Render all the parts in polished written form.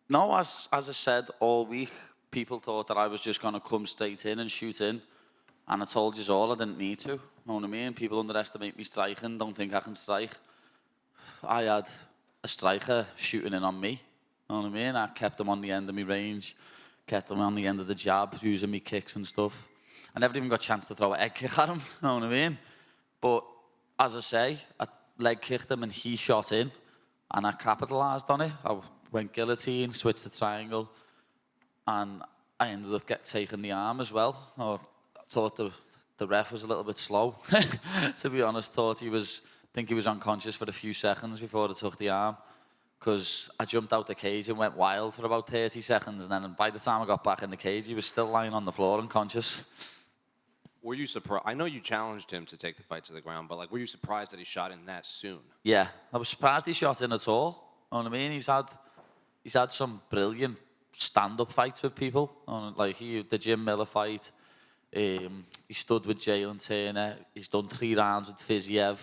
No, as I said all week, people thought that I was just going to come straight in and shoot in. And I told you all I didn't need to. Know what I mean? People underestimate me striking, don't think I can strike. I had a striker shooting in on me. Know what I mean? I kept him on the end of my range, kept him on the end of the jab, using me kicks and stuff. I never even got a chance to throw a head kick at him. Know what I mean? But as I say, I leg kicked him and he shot in, and I capitalised on it. I went guillotine, switched to triangle, and I ended up taking the arm as well. I thought the ref was a little bit slow, to be honest. Think he was unconscious for a few seconds before I took the arm, because I jumped out the cage and went wild for about 30 seconds, and then by the time I got back in the cage, he was still lying on the floor unconscious. Were you surprised? I know you challenged him to take the fight to the ground, but were you surprised that he shot in that soon? Yeah, I was surprised he shot in at all. You know what I mean? He's had some brilliant stand-up fights with people. Like the Jim Miller fight. He stood with Jalen Turner. He's done 3 rounds with Fiziev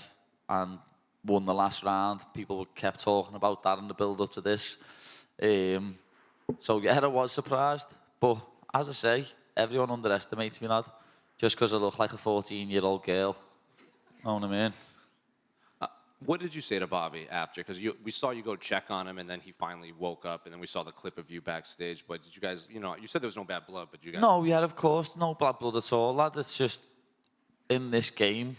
and won the last round. People kept talking about that in the build-up to this. So yeah, I was surprised. But as I say, everyone underestimates me, lad. Just because I look like a 14-year-old girl. Know what I mean? What did you say to Bobby after? Because we saw you go check on him, and then he finally woke up, and then we saw the clip of you backstage. But did you guys, you said there was no bad blood, but you guys... No, yeah, of course, no bad blood at all, lad. It's just, in this game,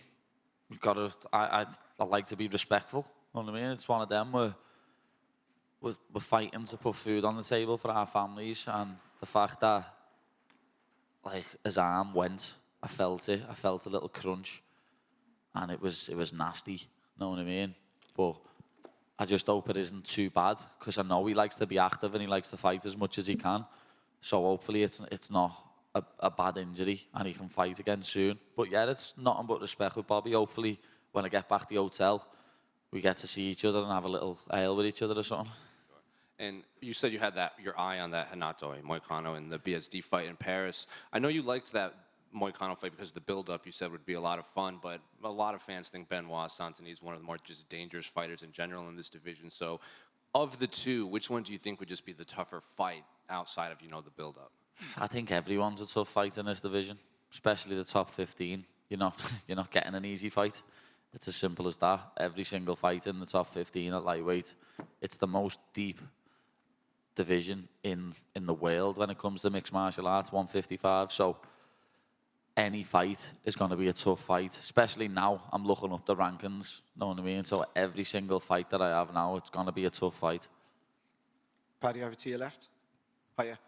you've got to... I like to be respectful. Know what I mean? It's one of them where we're fighting to put food on the table for our families, and the fact that, his arm went, I felt it. I felt a little crunch, and it was nasty. Know what I mean? But I just hope it isn't too bad, because I know he likes to be active and he likes to fight as much as he can. So hopefully it's not a bad injury and he can fight again soon. But yeah, it's nothing but respect with Bobby. Hopefully when I get back to the hotel, we get to see each other and have a little ale with each other or something. And you said you had your eye on that Renato Moicano in the BSD fight in Paris. I know you liked that Moicano fight because the build-up you said would be a lot of fun, but a lot of fans think Benoit Saint-Denis is one of the more just dangerous fighters in general in this division. So of the two, which one do you think would just be the tougher fight outside of, the build-up? I think everyone's a tough fight in this division, especially the top 15. You're not getting an easy fight. It's as simple as that. Every single fight in the top 15 at lightweight. It's the most deep division in the world when it comes to mixed martial arts, 155. So any fight is going to be a tough fight, especially now I'm looking up the rankings, know what I mean? So every single fight that I have now, it's going to be a tough fight. Paddy, over to your left. Hiya.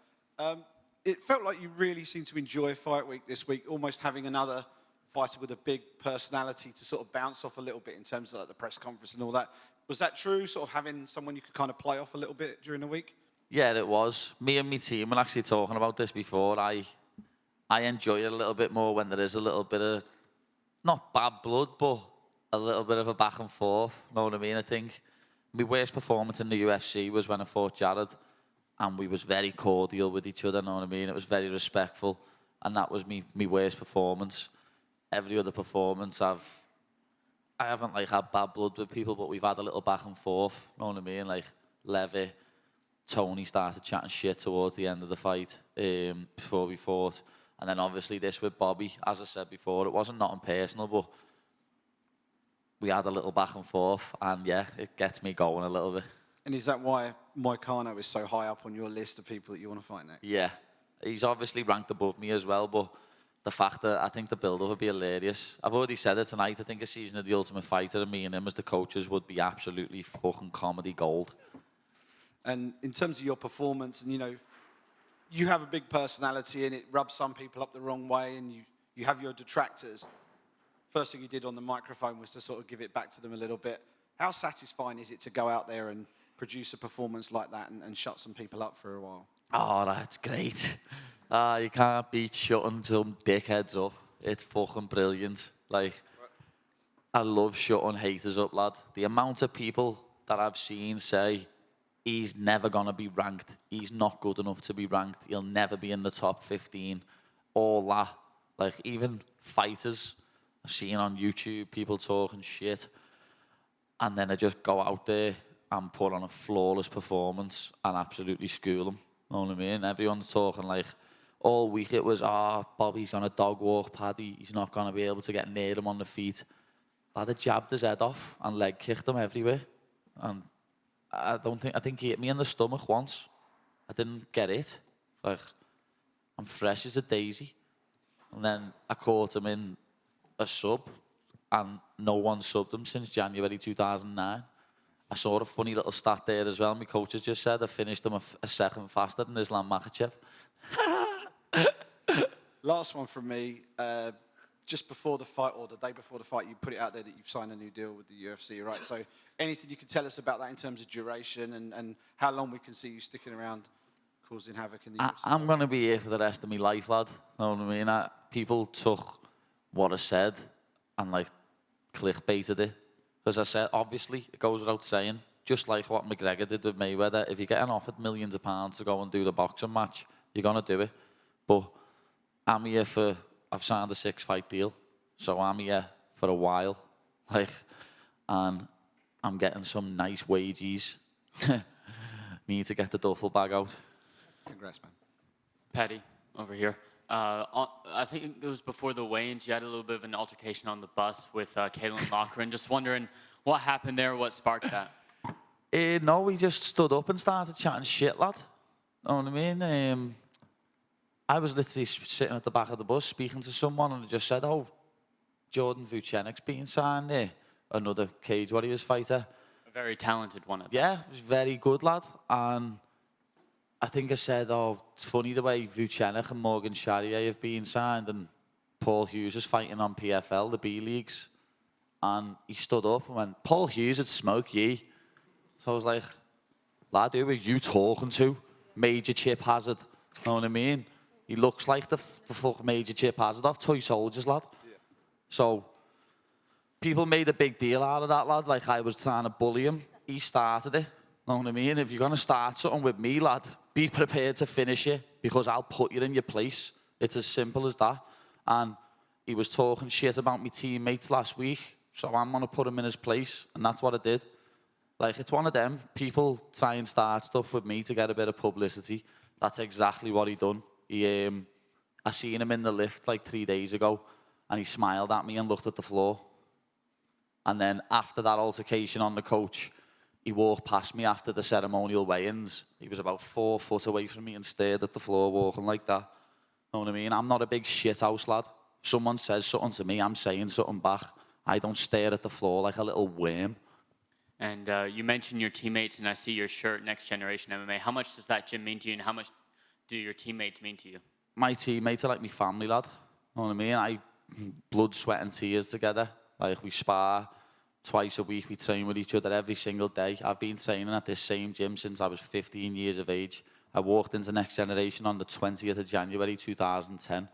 It felt like you really seemed to enjoy Fight Week this week, almost having another fighter with a big personality to sort of bounce off a little bit in terms of the press conference and all that. Was that true, sort of having someone you could kind of play off a little bit during the week? Yeah, it was. Me and my team were actually talking about this before. I enjoy it a little bit more when there is a little bit of, not bad blood, but a little bit of a back and forth. Know what I mean? I think my worst performance in the UFC was when I fought Jared, and we was very cordial with each other. Know what I mean? It was very respectful, and that was me worst performance. Every other performance, I haven't had bad blood with people, but we've had a little back and forth. Know what I mean? Levy, Tony started chatting shit towards the end of the fight before we fought. And then obviously this with Bobby, as I said before, it wasn't nothing personal, but we had a little back and forth, and yeah, it gets me going a little bit. And is that why Moicano is so high up on your list of people that you want to fight next? Yeah, he's obviously ranked above me as well, but the fact that I think the build-up would be hilarious. I've already said it tonight, I think a season of The Ultimate Fighter and me and him as the coaches would be absolutely fucking comedy gold. And in terms of your performance, and you have a big personality and it rubs some people up the wrong way, and you have your detractors. First thing you did on the microphone was to sort of give it back to them a little bit. How satisfying is it to go out there and produce a performance like that and shut some people up for a while? Oh, that's great. You can't beat shutting some dickheads up. It's fucking brilliant. I love shutting haters up, lad. The amount of people that I've seen say, he's never going to be ranked. He's not good enough to be ranked. He'll never be in the top 15. All that. Even fighters I've seen on YouTube, people talking shit. And then I just go out there and put on a flawless performance and absolutely school him. Know what I mean? Everyone's talking like, all week it was, Bobby's going to dog walk Paddy. He's not going to be able to get near him on the feet. Lad had jabbed his head off and leg kicked him everywhere. And I think he hit me in the stomach once. I didn't get it. Like, I'm fresh as a daisy. And then I caught him in a sub, and no one subbed him since January 2009. I saw a funny little stat there as well. My coach has just said I finished him a second faster than Islam Makhachev. Last one from me. Just before the fight, or the day before the fight, you put it out there that you've signed a new deal with the UFC, right? So anything you can tell us about that in terms of duration and how long we can see you sticking around causing havoc in the UFC? I'm going to be here for the rest of my life, lad. Know what I mean? People took what I said and, like, clickbaited it. Because I said, obviously, it goes without saying, just like what McGregor did with Mayweather, if you're getting offered millions of pounds to go and do the boxing match, you're going to do it. But I'm here I've signed a 6-fight deal, so I'm here for a while. Like, and I'm getting some nice wages. Need to get the duffel bag out. Congrats, man. Paddy, over here. I think it was before the weigh-ins, you had a little bit of an altercation on the bus with Kaylin Loughran. Just wondering what happened there, what sparked that? No, we just stood up and started chatting shit, lad. Know what I mean? I was literally sitting at the back of the bus speaking to someone, and I just said, Jordan Vucenic's being signed there. Another Cage Warriors fighter. A very talented one. Yeah, he was very good, lad. And I think I said, it's funny the way Vucenic and Morgan Charrier have been signed, and Paul Hughes is fighting on PFL, the B Leagues. And he stood up and went, Paul Hughes would smoke ye. So I was like, lad, who are you talking to? Major Chip Hazard. Know what I mean? He looks like the fuck Major Chip Hazard off Toy Soldiers, lad. Yeah. So people made a big deal out of that, lad. Like I was trying to bully him. He started it. Know what I mean? If you're going to start something with me, lad, be prepared to finish it, because I'll put you in your place. It's as simple as that. And he was talking shit about my teammates last week, so I'm going to put him in his place, and that's what I did. Like, it's one of them. People try and start stuff with me to get a bit of publicity. That's exactly what he done. I seen him in the lift like 3 days ago, and he smiled at me and looked at the floor. And then after that altercation on the coach, he walked past me after the ceremonial weigh-ins. He was about 4 foot away from me and stared at the floor, walking like that. Know what I mean? I'm not a big shithouse lad. If someone says something to me, I'm saying something back. I don't stare at the floor like a little worm. And you mentioned your teammates, and I see your shirt, Next Generation MMA. How much does that gym mean to you, and how much do your teammates mean to you? My teammates are like my family, lad. Know what I mean? Blood, sweat and tears together. Like, we spar twice a week. We train with each other every single day. I've been training at this same gym since I was 15 years of age. I walked into Next Generation on the 20th of January 2010.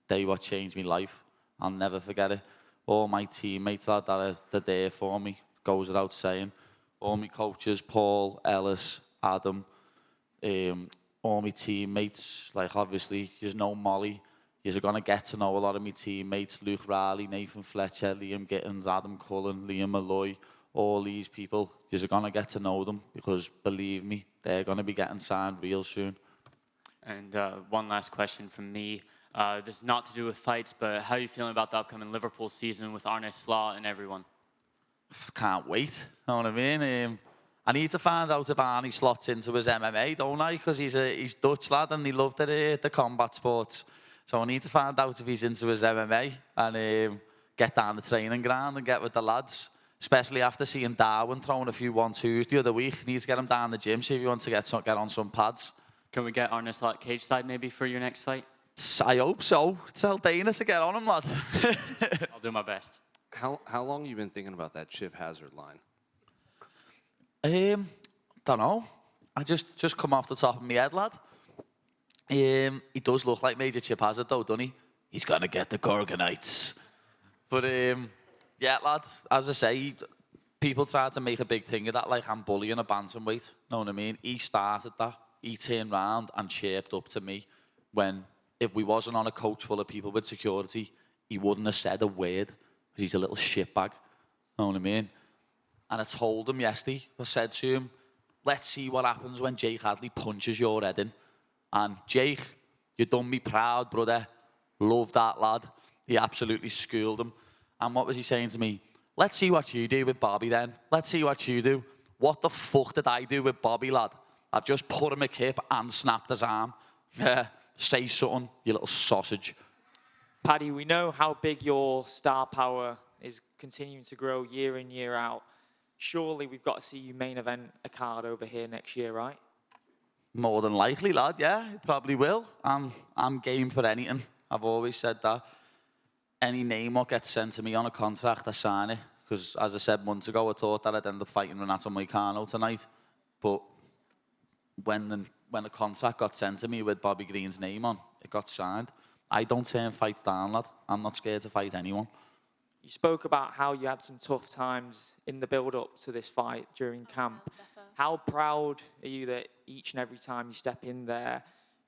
Day what changed my life. I'll never forget it. All my teammates, lad, that are there for me, goes without saying. All my coaches, Paul, Ellis, Adam, all my teammates, like obviously, you know Molly. You're going to get to know a lot of my teammates, Luke Riley, Nathan Fletcher, Liam Gittins, Adam Cullen, Liam Malloy, all these people. You're going to get to know them, because believe me, they're going to be getting signed real soon. And one last question from me. This is not to do with fights, but how are you feeling about the upcoming Liverpool season with Arne Slot and everyone? Can't wait. Know what I mean? I need to find out if Arnie slots into his MMA, don't I? Because he's Dutch lad and he loved the combat sports. So I need to find out if he's into his MMA and get down the training ground and get with the lads. Especially after seeing Darwin throwing a few 1-2s the other week. Need to get him down the gym, see if he wants to get on some pads. Can we get Arne Slot cage side maybe for your next fight? I hope so. Tell Dana to get on him, lad. I'll do my best. How long have you been thinking about that Chip Hazard line? Don't know. I just come off the top of my head, lad. He does look like Major Chip Hazard, though, doesn't he? He's going to get the Gorgonites. But, yeah, lad, as I say, people try to make a big thing of that, like I'm bullying a bantamweight. Know what I mean? He started that. He turned round and chirped up to me when, if we wasn't on a coach full of people with security, he wouldn't have said a word, because he's a little shitbag. Know what I mean? And I told him yesterday, I said to him, let's see what happens when Jake Hadley punches your head in. And Jake, you done me proud, brother. Love that lad. He absolutely schooled him. And what was he saying to me? Let's see what you do with Bobby then. Let's see what you do. What the fuck did I do with Bobby, lad? I've just put him a kip and snapped his arm. Say something, you little sausage. Paddy, we know how big your star power is continuing to grow year in, year out. Surely we've got to see you main event a card over here next year, right? More than likely, lad, yeah, it probably will. I'm game for anything. I've always said that. Any name what gets sent to me on a contract, I sign it. Because, as I said months ago, I thought that I'd end up fighting Renato Moicano tonight. But when the contract got sent to me with Bobby Green's name on, it got signed. I don't turn fights down, lad. I'm not scared to fight anyone. You spoke about how you had some tough times in the build-up to this fight during camp. How proud are you that each and every time you step in there,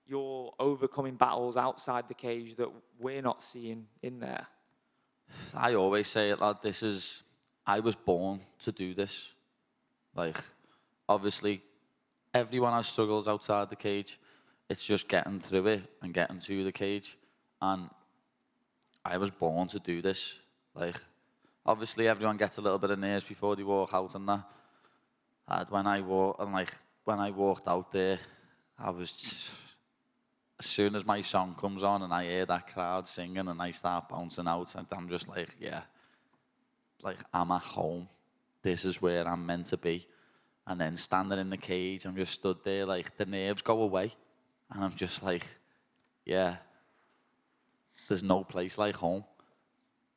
you're overcoming battles outside the cage that we're not seeing in there? I always say it, lad. I was born to do this. Like, obviously, everyone has struggles outside the cage. It's just getting through it and getting to the cage. And I was born to do this. Like, obviously, everyone gets a little bit of nerves before they walk out and that. And when I walked out there, I was just, as soon as my song comes on and I hear that crowd singing and I start bouncing out, I'm just like, yeah, like I'm at home. This is where I'm meant to be. And then standing in the cage, I'm just stood there, like the nerves go away. And I'm just like, yeah, there's no place like home.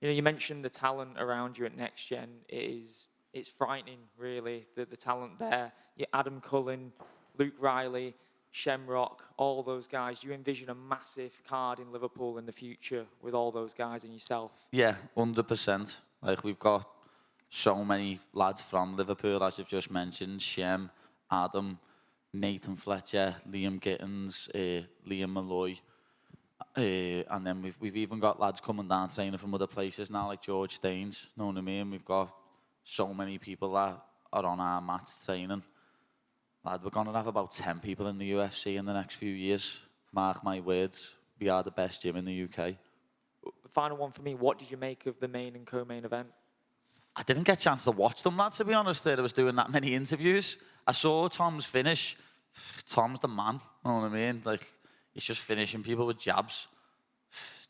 You know, you mentioned the talent around you at Next Gen. It's frightening, really, the talent there. You Adam Cullen, Luke Riley, Shamrock, all those guys. Do you envision a massive card in Liverpool in the future with all those guys and yourself? Yeah, 100%. Like, we've got so many lads from Liverpool, as you've just mentioned. Shem, Adam, Nathan Fletcher, Liam Gittins, Liam Malloy. And then we've even got lads coming down training from other places now, like George Staines, know what I mean? We've got so many people that are on our mats training. Lad, we're going to have about 10 people in the UFC in the next few years. Mark my words, we are the best gym in the UK. Final one for me, what did you make of the main and co-main event? I didn't get a chance to watch them, lad, to be honest. I was doing that many interviews. I saw Tom's finish. Tom's the man, know what I mean? Like, he's just finishing people with jabs.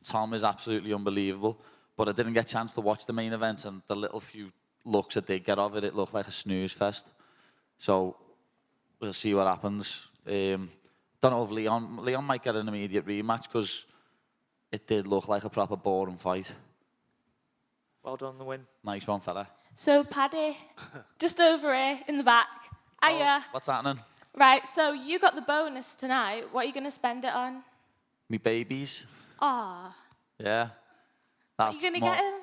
Tom is absolutely unbelievable. But I didn't get a chance to watch the main event, and the little few looks I did get of it, it looked like a snooze fest. So we'll see what happens. Don't know if Leon might get an immediate rematch, because it did look like a proper boring fight. Well done on the win. Nice one, fella. So, Paddy, just over here in the back. Hiya. What's happening? Right, so you got the bonus tonight. What are you going to spend it on? Me babies. Ah. Yeah. What are you going to get him?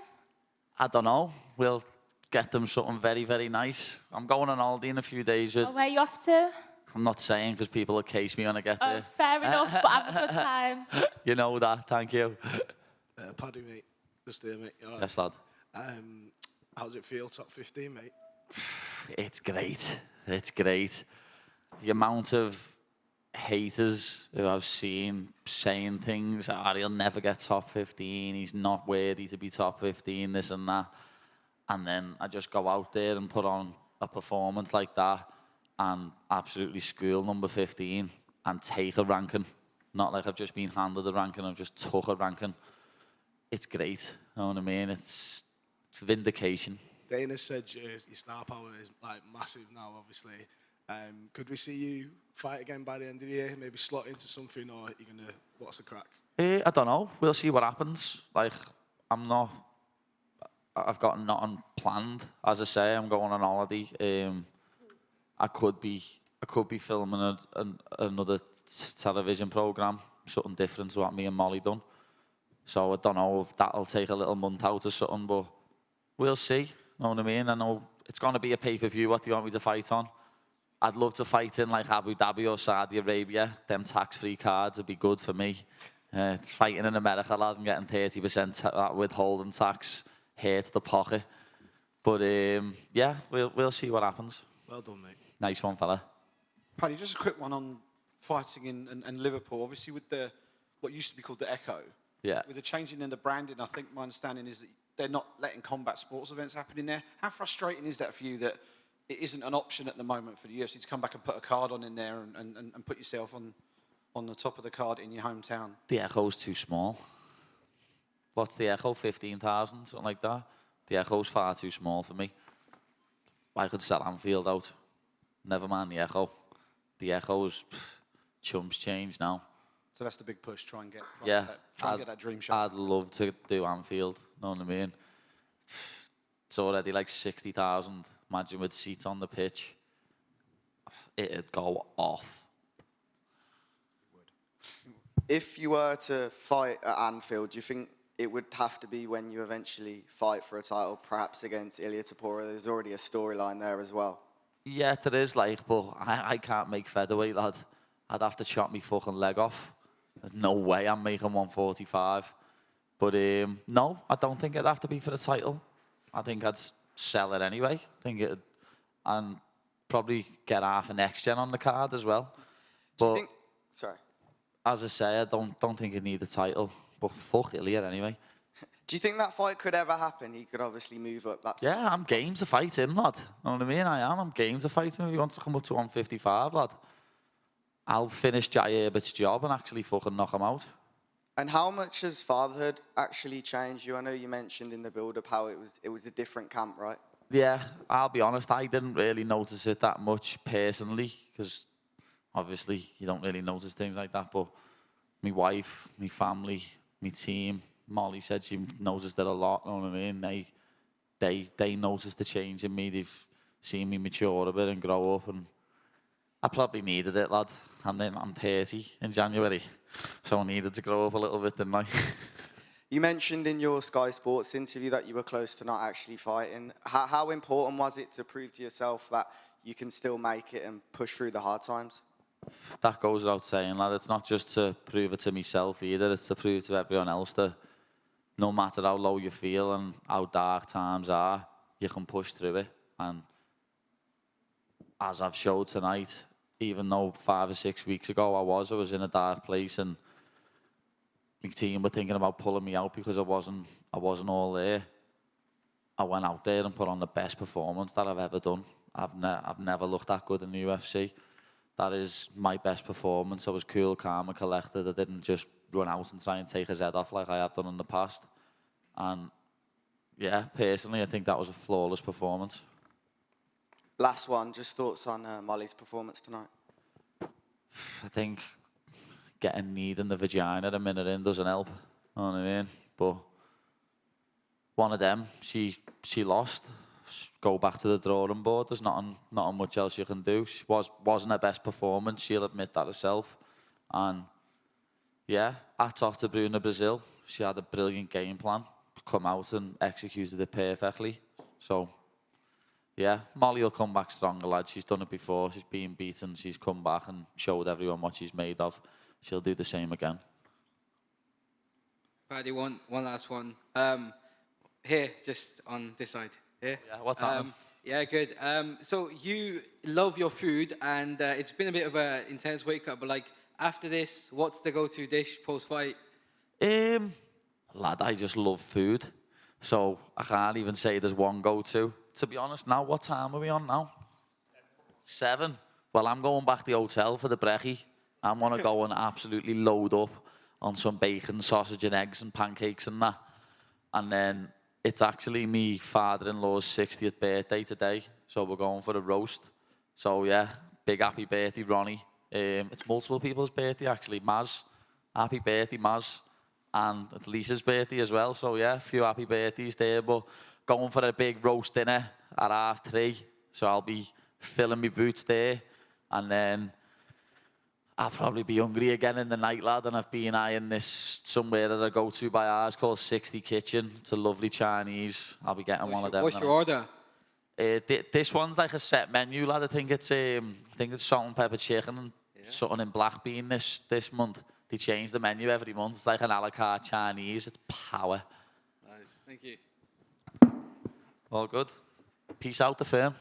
I don't know. We'll get them something very, very nice. I'm going on holiday in a few days. Oh, where are you off to? I'm not saying, because people will case me when I get there. Oh, fair enough, but have a good time. You know that. Thank you. Paddy, mate. Just there, mate. All right. Yes, lad. How does it feel, top 15, mate? It's great. It's great. The amount of haters who I've seen saying things, he'll never get top 15, he's not worthy to be top 15, this and that. And then I just go out there and put on a performance like that and absolutely school number 15 and take a ranking. Not like I've just been handed a ranking, I've just took a ranking. It's great, you know what I mean? It's vindication. Dana said your star power is like massive now, obviously. Could we see you fight again by the end of the year? Maybe slot into something, or are you gonna? What's the crack? I don't know. We'll see what happens. Like, I've got nothing planned. As I say, I'm going on holiday. I could be filming another television program, something different to what me and Molly done. So I don't know if that'll take a little month out or something, but we'll see. Know what I mean? I know it's going to be a pay-per-view. What do you want me to fight on? I'd love to fight in like Abu Dhabi or Saudi Arabia. Them tax-free cards would be good for me. Fighting in America, lad, and getting 30% withholding tax hurts the pocket. But yeah, we'll see what happens. Well done, mate. Nice one, fella. Paddy, just a quick one on fighting in Liverpool. Obviously, with what used to be called the Echo. Yeah. With the changing in the branding, I think my understanding is that they're not letting combat sports events happen in there. How frustrating is that for you that it isn't an option at the moment for the UFC to come back and put a card on in there and put yourself on the top of the card in your hometown? The Echo's too small. What's the Echo? 15,000, something like that. The Echo's far too small for me. I could sell Anfield out. Never mind the Echo. The Echo's chumps change now. So that's the big push. Try and get that dream shot. I'd love to do Anfield. Know what I mean? It's already like 60,000. Imagine with seats on the pitch. It'd go off. If you were to fight at Anfield, do you think it would have to be when you eventually fight for a title, perhaps against Ilia Topuria? There's already a storyline there as well. Yeah, there is, like, but I can't make featherweight, lad. I'd have to chop me fucking leg off. There's no way I'm making 145. But no, I don't think it'd have to be for the title. I think I'd sell it anyway. I think it'd, and probably get half a next gen on the card as well. Do But you think... Sorry. as I say, I don't think he'd need a title. But fuck Ilya anyway. Do you think that fight could ever happen? He could obviously move up. Yeah, I'm game to fight him, lad. Know what I mean? I am. I'm game to fight him if he wants to come up to 155, lad. I'll finish Jai Herbert's job and actually fucking knock him out. And how much has Fatherhood actually changed you? I know you mentioned in the build-up how it was a different camp, right? Yeah, I'll be honest, I didn't really notice it that much personally, because obviously you don't really notice things like that, but my wife, my family, my team, Molly said she noticed it a lot, you know what I mean? They noticed the change in me, they've seen me mature a bit and grow up, and I probably needed it, lad. I'm 30 in January, so I needed to grow up a little bit, didn't I? You mentioned in your Sky Sports interview that you were close to not actually fighting. How important was it to prove to yourself that you can still make it and push through the hard times? That goes without saying, lad. It's not just to prove it to myself either, it's to prove to everyone else that no matter how low you feel and how dark times are, you can push through it. And as I've showed tonight, even though 5 or 6 weeks ago I was in a dark place and my team were thinking about pulling me out because I wasn't all there, I went out there and put on the best performance that I've ever done. I've never looked that good in the UFC. That is my best performance. I was cool, calm and collected. I didn't just run out and try and take his head off like I have done in the past. And yeah, personally, I think that was a flawless performance. Last one, just thoughts on Molly's performance tonight. I think getting kneed in the vagina a minute in doesn't help. You know what I mean? But one of them, she lost. Go back to the drawing board. There's not much else you can do. She wasn't her best performance. She'll admit that herself. And yeah, hats off to Bruna Brazil. She had a brilliant game plan, come out and executed it perfectly. So yeah, Molly will come back stronger, lad. She's done it before. She's been beaten. She's come back and showed everyone what she's made of. She'll do the same again. Paddy, one last one. Here, just on this side. Here. Yeah, what's happening? Yeah, good. So you love your food, and it's been a bit of an intense wake up. But like after this, what's the go-to dish post-fight? Lad, I just love food, so I can't even say there's one go-to. To be honest, now what time are we on now? 7. Well, I'm going back to the hotel for the brekkie. I'm gonna go and absolutely load up on some bacon, sausage and eggs and pancakes and that. And then it's actually me father-in-law's 60th birthday today, so we're going for a roast. So yeah, big happy birthday, Ronnie. It's multiple people's birthday actually. Maz, happy birthday, Maz. And it's Lisa's birthday as well, so yeah, a few happy birthdays there, but going for a big roast dinner at 3:30, so I'll be filling my boots there, and then I'll probably be hungry again in the night, lad, and I've been eyeing this somewhere that I go to by ours called 60 Kitchen. It's a lovely Chinese. I'll be getting one of them. What's your order? This one's like a set menu, lad. I think it's salt and pepper chicken and something in black bean this month. They change the menu every month. It's like an a la carte Chinese. It's power. Nice, thank you. All good. Peace out, the firm.